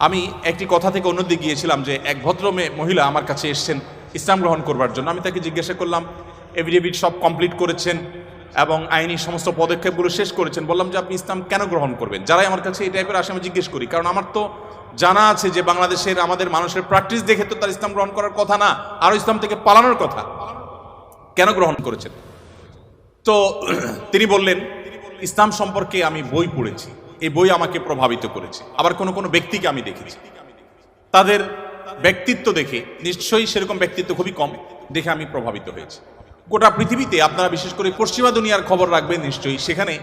আমি একটি কথা থেকে অন্যদিকে গিয়েছিলাম যে এক ভদ্র মহিলা আমার কাছে এসেছেন ইসলাম গ্রহণ করবার জন্য। আমি তাকে জিজ্ঞাসা করলাম, এফিডেভিট সব কমপ্লিট করেছেন এবং আইনি সমস্ত পদক্ষেপগুলো শেষ করেছেন। বললাম যে আপনি ইসলাম কেন গ্রহণ করবেন? যারাই আমার কাছে এই টাইপের আসে আমি জিজ্ঞেস করি, কারণ আমার তো জানা আছে যে বাংলাদেশের আমাদের মানুষের প্র্যাকটিস দেখে তো তার ইসলাম গ্রহণ করার কথা না, আরও ইসলাম থেকে পালানোর কথা। কেন গ্রহণ করেছেন? তো তিনি বললেন, ইসলাম সম্পর্কে আমি বই পড়েছি, এই বই আমাকে প্রভাবিত করেছে। আবার কোনো কোনো ব্যক্তিকে আমি দেখেছি, তাদের ব্যক্তিত্ব দেখে, নিশ্চয়ই সেরকম ব্যক্তিত্ব খুবই কম, দেখে আমি প্রভাবিত হয়েছি। গোটা পৃথিবীতে আপনারা বিশেষ করে পশ্চিমা দুনিয়ার খবর রাখবেন নিশ্চয়ই, সেখানে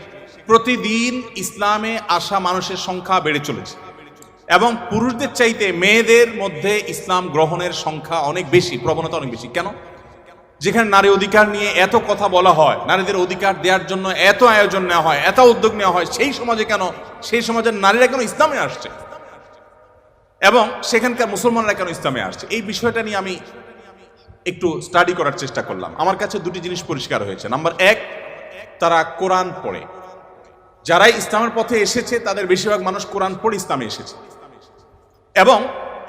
প্রতিদিন ইসলামে আসা মানুষের সংখ্যা বেড়ে চলেছে এবং পুরুষদের চাইতে মেয়েদের মধ্যে ইসলাম গ্রহণের সংখ্যা অনেক বেশি, প্রবণতা অনেক বেশি। কেন? যেখানে নারী অধিকার নিয়ে এত কথা বলা হয়, নারীদের অধিকার দেওয়ার জন্য এত আয়োজন নেওয়া হয়, এত উদ্যোগ নেওয়া হয়, সেই সমাজে কেন, সেই সমাজের নারীরা কেন ইসলামে আসছে এবং সেখানকার মুসলমানরা কেন ইসলামে আসছে, এই বিষয়টা নিয়ে আমি একটু স্টাডি করার চেষ্টা করলাম। আমার কাছে দুটি জিনিস পরিষ্কার হয়েছে। নাম্বার এক, তারা কোরআন পড়ে। যারাই ইসলামের পথে এসেছে তাদের বেশিরভাগ মানুষ কোরআন পড়ে ইসলামে এসেছে। এবং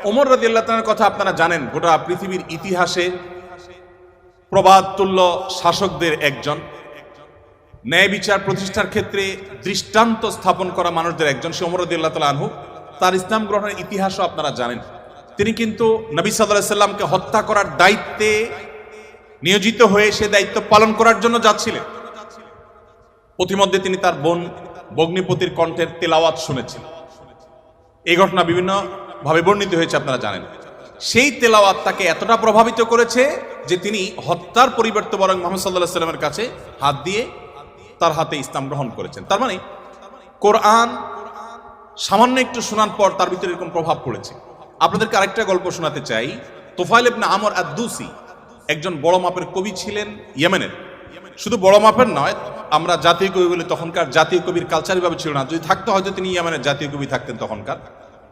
ওমর রাদিয়াল্লাহু তাআলার কথা আপনারা জানেন, গোটা পৃথিবীর ইতিহাসে প্রবাদ তুল্য শাসকদের একজন, ন্যায় বিচার প্রতিষ্ঠার ক্ষেত্রে দৃষ্টান্ত স্থাপন করা মানুষদের একজন, সে ওমর রাদিয়াল্লাহু তাআলা আনহু। তার ইসলাম গ্রহণের ইতিহাসও আপনারা জানেন। তিনি কিন্তু নবী সাল্লাল্লাহু আলাইহি সাল্লামকে হত্যা করার দায়িত্বে নিয়োজিত হয়ে সে দায়িত্ব পালন করার জন্য যাচ্ছিলেন। প্রতিমধ্যে তিনি তার বোন বগ্নিপতির কণ্ঠের তেলাওয়াত শুনেছেন। এই ঘটনা বিভিন্ন ভাবে বর্ণিত হয়েছে, আপনারা জানেন। সেই তেলাওয়াত তাকে এতটা প্রভাবিত করেছে যে তিনি হত্যার পরিবর্তে বরং মুহাম্মদ সাল্লাল্লাহু আলাইহি সাল্লামের কাছে হাত দিয়ে তার হাতে ইসলাম গ্রহণ করেছেন। তার মানে কোরআন সামান্য একটু শোনার পর তার ভিতরে এরকম প্রভাব পড়েছে। আপনাদেরকে আরেকটা গল্প শোনাতে চাই। তুফাইল ইবনে আমর আদ-দুসি একজন বড় মাপের কবি ছিলেন ইয়েমেনের। শুধু বড় মাপের নয়, আমরা জাতীয় কবি বলে, তখনকার জাতীয় কবির কালচারই ভাবে ছিল না। যদি থাকতো হয়তো তিনি ইয়েমেনের জাতীয় কবি থাকতেন তখনকার।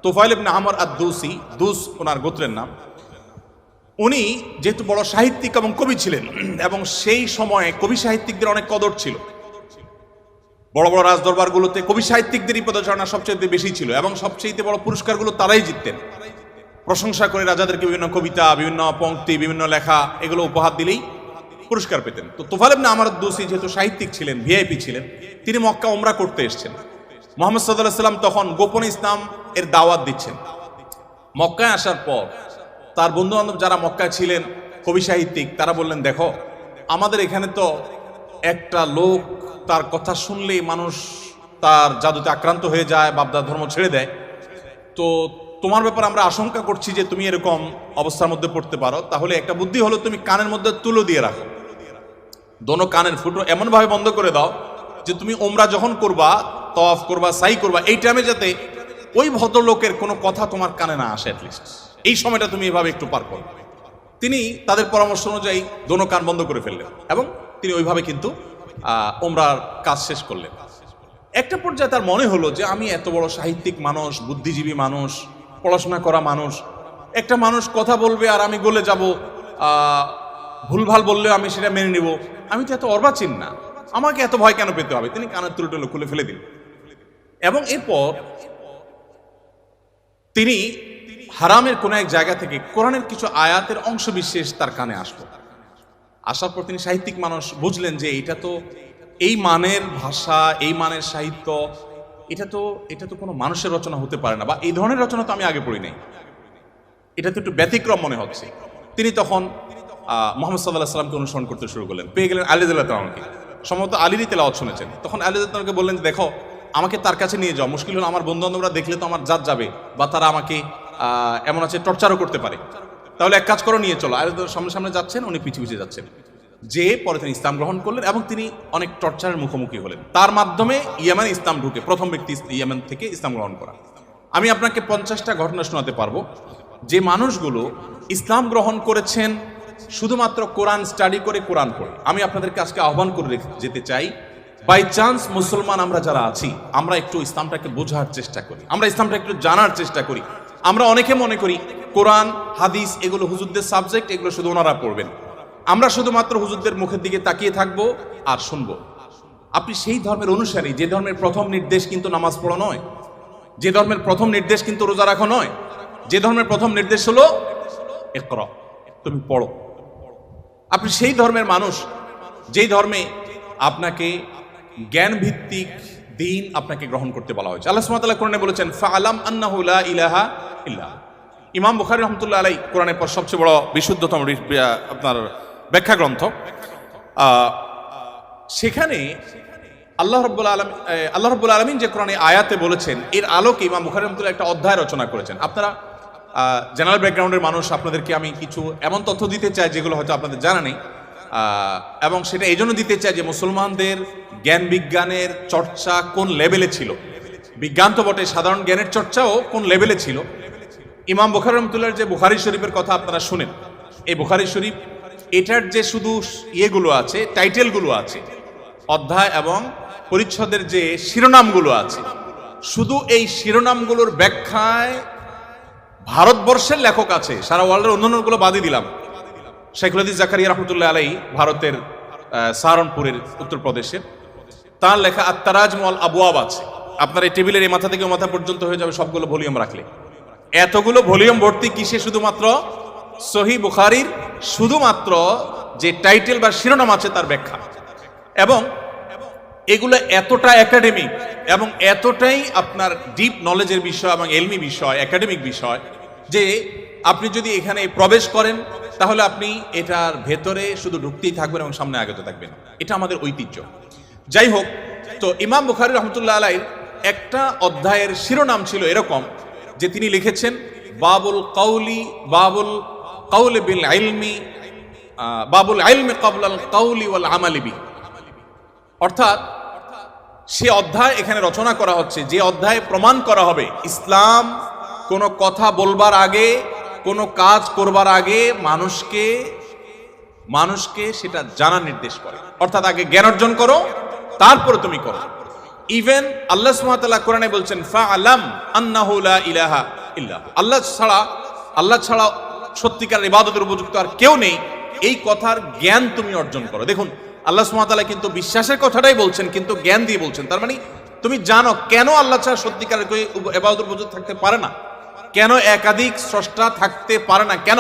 তুফাইল ইবনে আমর আদ-দুসি, দুস ওনার গোত্রের নাম। উনি যেহেতু বড় সাহিত্যিক এবং কবি ছিলেন এবং সেই সময়ে কবি সাহিত্যিকদের অনেক কদর ছিল, বড় বড় রাজদরবারগুলোতে কবি সাহিত্যিকদেরই পদচারণা সবচেয়ে বেশি ছিল এবং সবচেয়ে বড় পুরস্কারগুলো তারাই জিততেন। প্রশংসা করে রাজাদেরকে বিভিন্ন কবিতা, বিভিন্ন পংক্তি, বিভিন্ন লেখা এগুলো উপহার দিলেই পুরস্কার পেতেন। তো তুফাইল ইবনে আমর আদ-দুসি যেহেতু সাহিত্যিক ছিলেন, ভিআইপি ছিলেন, তিনি মক্কা উমরা করতে এসেছেন। মুহাম্মদ সাল্লাল্লাহু আলাইহি সাল্লাম তখন গোপনে ইসলাম এর দাওয়াত দিচ্ছেন। মক্কায় আসার পর তার বন্ধু বান্ধব যারা মক্কায় ছিলেন কবি সাহিত্যিক, তারা বললেন, দেখো আমাদের এখানে তো একটা লোক, তার কথা শুনলেই মানুষ তার জাদুতে আক্রান্ত হয়ে যায়, বাপদার ধর্ম ছেড়ে দেয়। তো তোমার ব্যাপারে আমরা আশঙ্কা করছি যে তুমি এরকম অবস্থার মধ্যে পড়তে পারো। তাহলে একটা বুদ্ধি হলো, তুমি কানের মধ্যে তুলো দিয়ে রাখো, দোনো কানের ফুটো এমনভাবে বন্ধ করে দাও যে তুমি ওমরা যখন করবা, তওয়াফ করবা, সাই করবা, এই টাইমে যাতে ওই ভদ্রলোকের কোনো কথা তোমার কানে না আসে, অ্যাটলিস্ট এই সময়টা তুমি এভাবে একটু পার করো। তিনি তাদের পরামর্শ অনুযায়ী দোনো কান বন্ধ করে ফেললেন এবং তিনি ওইভাবে কিন্তু ওমরার কাজ শেষ করলেন। একটা পর্যায়ে তার মনে হলো যে আমি এত বড় সাহিত্যিক মানুষ, বুদ্ধিজীবী মানুষ, পড়াশোনা করা মানুষ, একটা মানুষ কথা বলবে আর আমি গলে যাব, ভুলভাল বললেও আমি সেটা মেনে নিব, আমি তো এত অর্বাচীন না, আমাকে এত ভয় কেন পেতে হবে। তিনি কানের তুলো খুলে ফেলে দিলেন এবং এরপর তিনি হারামের কোন এক জায়গা থেকে কোরআনের কিছু আয়াতের অংশ বিশেষ তার কানে আসলো। আসার পর তিনি সাহিত্যিক মানুষ, বুঝলেন যে এটা তো এই মানের ভাষা, এই মানের সাহিত্য, এটা তো কোনো মানুষের রচনা হতে পারে না, বা এই ধরনের রচনা তো আমি আগে পড়ি নাই, এটা তো একটু ব্যতিক্রম মনে হচ্ছে। তিনি তখন মুহাম্মদ সাল্লাল্লাহু আলাইহি সাল্লামকে অনুসরণ করতে শুরু করলেন। পেয়ে গেলেন আলী রাদিয়াল্লাহু তাআলাকে, সম্ভবত আলীরই তেলাওয়াত শুনেছেন। তখন আলী রাদিয়াল্লাহু তাআলাকে বললেন, দেখো আমাকে তার কাছে নিয়ে যাও, মুশকিল হলো আমার বন্ধু বান্ধবরা দেখলে তো আমার জাত যাবে, বা তারা আমাকে এমন আছে টর্চারও করতে পারে, তাহলে এক কাজ করো, নিয়ে চলো। আলী সামনে সামনে যাচ্ছেন, উনি পিছিয়ে পিছিয়ে যাচ্ছেন। যে পরে তিনি ইসলাম গ্রহণ করলেন এবং তিনি অনেক টর্চারের মুখোমুখি হলেন। তার মাধ্যমে ইয়েমেনে ইসলাম ঢুকে প্রথম ব্যক্তি ইয়েমেন থেকে ইসলাম গ্রহণ করা। আমি আপনাকে 50টা ঘটনা শোনাতে পারবো যে মানুষগুলো ইসলাম গ্রহণ করেছেন শুধুমাত্র কোরআন স্টাডি করে, কোরআন পড়ে। আমি আপনাদেরকে আজকে আহ্বান করে যেতে চাই, বাই চান্স মুসলমান আমরা যারা আছি, আমরা একটু ইসলামটাকে বোঝার চেষ্টা করি, আমরা ইসলামটা একটু জানার চেষ্টা করি। আমরা অনেকে মনে করি কোরআন হাদিস এগুলো হুজুরদের সাবজেক্ট, এগুলো শুধু ওনারা পড়বেন, আমরা শুধুমাত্র হুজুরদের মুখের দিকে তাকিয়ে থাকবো আর শুনবো। আপনি সেই ধর্মের অনুসারী যে ধর্মের প্রথম নির্দেশ কিন্তু নামাজ পড়া নয়, যে ধর্মের প্রথম নির্দেশ কিন্তু রোজা রাখা নয়, যে ধর্মের প্রথম নির্দেশ হলো ইকরা, তুমি পড়ো। আপনি সেই ধর্মের মানুষ যেই ধর্মে আপনাকে জ্ঞান ভিত্তিক দিন আপনাকে গ্রহণ করতে বলা হয়েছে। আল্লাহ সুবহানাহু ওয়া তাআলা কোরআনে বলেছেন ফাআলাম আন্নাহু লা ইলাহা ইল্লাল্লাহ। ইমাম বুখারী রাহমাতুল্লাহ আলাইহি কোরআনের পর সবচেয়ে বড় বিশুদ্ধতম আপনার ব্যাখ্যা গ্রন্থ, সেখানে আল্লাহ রাব্বুল আলামিন যে কোরআনে আয়াতে বলেছেন, এর আলোকে ইমাম বুখারী রাহমাতুল্লাহ একটা অধ্যায় রচনা করেছেন। আপনারা জেনারেল ব্যাকগ্রাউন্ডের মানুষ, আপনাদেরকে আমি কিছু এমন তথ্য দিতে চাই যেগুলো হয়তো আপনাদের জানা নেই, এবং সেটা এই জন্য দিতে চাই যে মুসলমানদের জ্ঞান বিজ্ঞানের চর্চা কোন লেভেলে ছিল, বিজ্ঞান তো বটে, সাধারণ জ্ঞানের চর্চাও কোন লেভেলে ছিল। ইমাম বুখারী রাহমাতুল্লাহর যে বুখারী শরীফের কথা আপনারা শুনেন, এই বুখারী শরীফ এটার যে শুধু ইয়েগুলো আছে, টাইটেলগুলো আছে, অধ্যায় এবং পরিচ্ছদের যে শিরোনামগুলো আছে, শুধু এই শিরোনামগুলোর ব্যাখ্যায় ভারতবর্ষের লেখক আছে, সারা ওয়ার্ল্ডের অন্যান্যগুলো বাদই দিলাম, শাইখুল হাদিস জাকারিয়া রাহমাতুল্লাহ আলাইহি ভারতের সাহারানপুরের উত্তরপ্রদেশের, তার লেখা আত-তারাজুম ওয়াল আবওয়াব আছে। আপনার এই টেবিলের এই মাথা থেকে মাথা পর্যন্ত হয়ে যাবে সবগুলো ভলিউম রাখলে। এতগুলো ভলিউম ভর্তি কিসে? শুধুমাত্র সহিহ বুখারীর শুধুমাত্র যে টাইটেল বা শিরোনাম আছে তার ব্যাখ্যা। এবং এগুলো এতটা একাডেমিক এবং এতটাই আপনার ডিপ নলেজের বিষয় এবং এলমি বিষয়, একাডেমিক বিষয়, যে আপনি যদি এখানে প্রবেশ করেন তাহলে আপনি এটার ভেতরে শুধু ঢুকতেই থাকবেন এবং সামনে আগাতে থাকবেন। এটা আমাদের ঐতিহ্য। যাই হোক, তো ইমাম বুখারী রাহমাতুল্লাহ আলাইহির একটা অধ্যায়ের শিরোনাম ছিল এরকম যে তিনি লিখেছেন বাবুল কাউলি বিল ইলমি, বাবুল ইলমি ক্বাবলাল কাউলি ওয়াল আমালি বি। অর্থাৎ সে অধ্যায় এখানে রচনা করা হচ্ছে যে অধ্যায়ে প্রমাণ করা হবে ইসলাম কোনো কথা বলবার আগে, কোনো কাজ করবার আগে মানুষকে সেটা জানার নির্দেশ করে। অর্থাৎ আগে জ্ঞান অর্জন করো, তারপরে তুমি করো। ইভেন আল্লাহ সুবহানাহু ওয়া তাআলা কোরআনে বলছেন ফাআলাম আন্নাহু লা ইলাহা ইল্লাল্লাহ, আল্লাহ ছাড়া সত্যিকার ইবাদতের উপযুক্ত আর কেউ নেই, এই কথার জ্ঞান তুমি অর্জন করো। দেখুন, আল্লাহ সুবহানাহু ওয়া তাআলা কিন্তু বিশ্বাসের কথাটাই বলছেন, কিন্তু জ্ঞান দিয়ে বলছেন। তার মানে তুমি জানো কেন আল্লাহ ছাড়া সত্যিকারের কেউ ইবাদতের উপযুক্ত থাকতে পারে না, কেন একাধিক স্রষ্টা থাকতে পারে না, কেন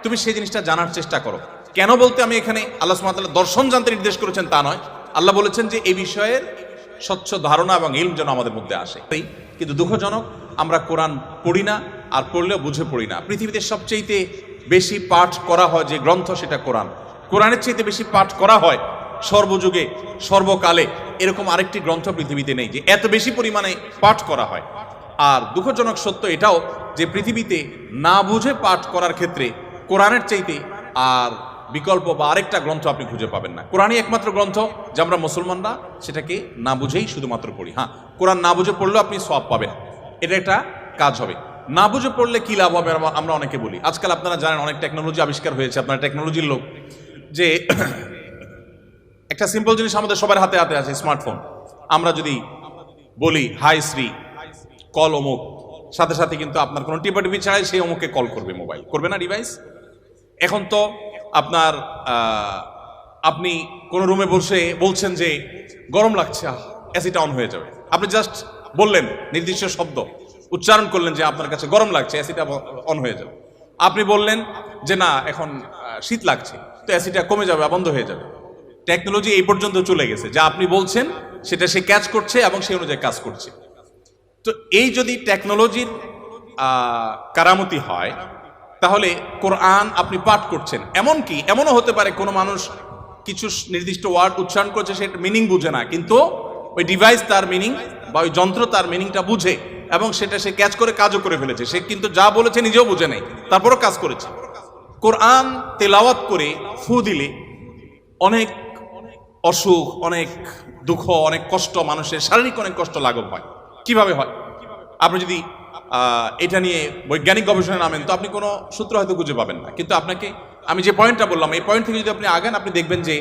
তুমি সেই জিনিসটা জানার চেষ্টা করো। কেন বলতে আমি এখানে আল্লাহ সুবহানাহু ওয়া তাআলা দর্শন জানতে নির্দেশ করেছেন তা নয়, আল্লাহ বলেছেন যে এই বিষয়ের স্বচ্ছ ধারণা এবং ইলম যেন আমাদের মধ্যে আসে। কিন্তু দুঃখজনক, আমরা কোরআন পড়ি না, আর পড়লেও বুঝে পড়ি না। পৃথিবীতে সবচেয়ে বেশি পাঠ করা হয় যে গ্রন্থ সেটা কোরআন। কোরআনের চাইতে বেশি পাঠ করা হয় সর্বযুগে সর্বকালে এরকম আরেকটি গ্রন্থ পৃথিবীতে নেই যে এত বেশি পরিমাণে পাঠ করা হয়। আর দুঃখজনক সত্য এটাও যে পৃথিবীতে না বুঝে পাঠ করার ক্ষেত্রে কোরআনের চাইতে আর বিকল্প বা আরেকটা গ্রন্থ আপনি খুঁজে পাবেন না। কোরআনই একমাত্র গ্রন্থ যে আমরা মুসলমানরা সেটাকে না বুঝেই শুধুমাত্র পড়ি। হ্যাঁ, কোরআন না বুঝে পড়লেও আপনি সওয়াব পাবেন, এটা একটা কাজ হবে। না বুঝে পড়লে কি লাভ হবে আমরা অনেকে বলি। আজকাল আপনারা জানেন অনেক টেকনোলজি আবিষ্কার হয়েছে, আপনারা টেকনোলজির লোক, যে একটা সিম্পল জিনিস আমাদের সবার হাতে হাতে আছে, স্মার্টফোন। আমরা যদি বলি হাই শ্রী কল অমুক, সাথে সাথে কিন্তু আপনার কোনো টিপাটিপি ছাড়াই সেই অমুককে কল করবে, মোবাইল করবে না ডিভাইস। এখন তো আপনার আপনি কোনো রুমে বসে বলছেন যে গরম লাগছে, এসিটা অন হয়ে যাবে। আপনি জাস্ট বললেন, নির্দিষ্ট শব্দ উচ্চারণ করলেন যে আপনার কাছে গরম লাগছে, এসিটা অন হয়ে যাবে। আপনি বললেন যে না এখন শীত লাগছে, তো এসিটা কমে যাবে, বন্ধ হয়ে যাবে। টেকনোলজি এই পর্যন্ত চলে গেছে, যা আপনি বলছেন সেটা সে ক্যাচ করছে এবং সেই অনুযায়ী কাজ করছে। তো এই যদি টেকনোলজির কারামতি হয়, তাহলে কোরআন আপনি পাঠ করছেন, এমনকি এমনও হতে পারে কোনো মানুষ কিছু নির্দিষ্ট ওয়ার্ড উচ্চারণ করছে, সেটা মিনিং বুঝে না, কিন্তু ওই ডিভাইস তার মিনিং বা ওই যন্ত্র তার মিনিংটা বুঝে এবং সেটা সে ক্যাচ করে কাজও করে ফেলেছে। সে কিন্তু যা বলেছে নিজেও বুঝে নেই, তারপরও কাজ করেছে। কোরআন তেলাওয়াত করে ফু দিলে অনেক অসুখ, অনেক দুঃখ, অনেক কষ্ট, মানুষের শারীরিক অনেক কষ্ট লাঘব হয়। কিভাবে হয়? আপনি যদি এটা নিয়ে বৈজ্ঞানিক গবেষণা নামেন তো আপনি কোনো সূত্র হয়তো খুঁজে পাবেন না, কিন্তু আপনাকে আমি যে পয়েন্টটা বললাম এই পয়েন্ট থেকে যদি আপনি আগান, আপনি দেখবেন যে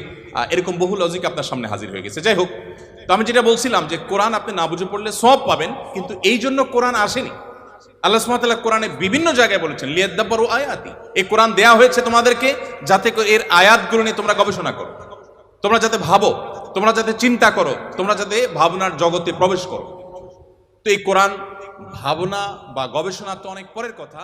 এরকম বহু লজিক আপনার সামনে হাজির হয়ে গেছে। যাই হোক, তো আমি যেটা বলছিলাম যে কোরআন আপনি না বুঝে পড়লে সওয়াব পাবেন, কিন্তু এই জন্য কোরআন আসেনি। আল্লাহ সুবহানাহু ওয়া তাআলা কোরআনে বিভিন্ন জায়গায় বলেছেন লিয়াদাব্বারু আয়াতি, এই কোরআন দেয়া হয়েছে তোমাদেরকে যাতে এর আয়াতগুলো নিয়ে তোমরা গবেষণা করো, তোমরা যাতে ভাবো, তোমরা যাতে চিন্তা করো, তোমরা যাতে ভাবনার জগতে প্রবেশ করো। তো এই কোরআন ভাবনা বা গবেষণা তো অনেক পরের কথা।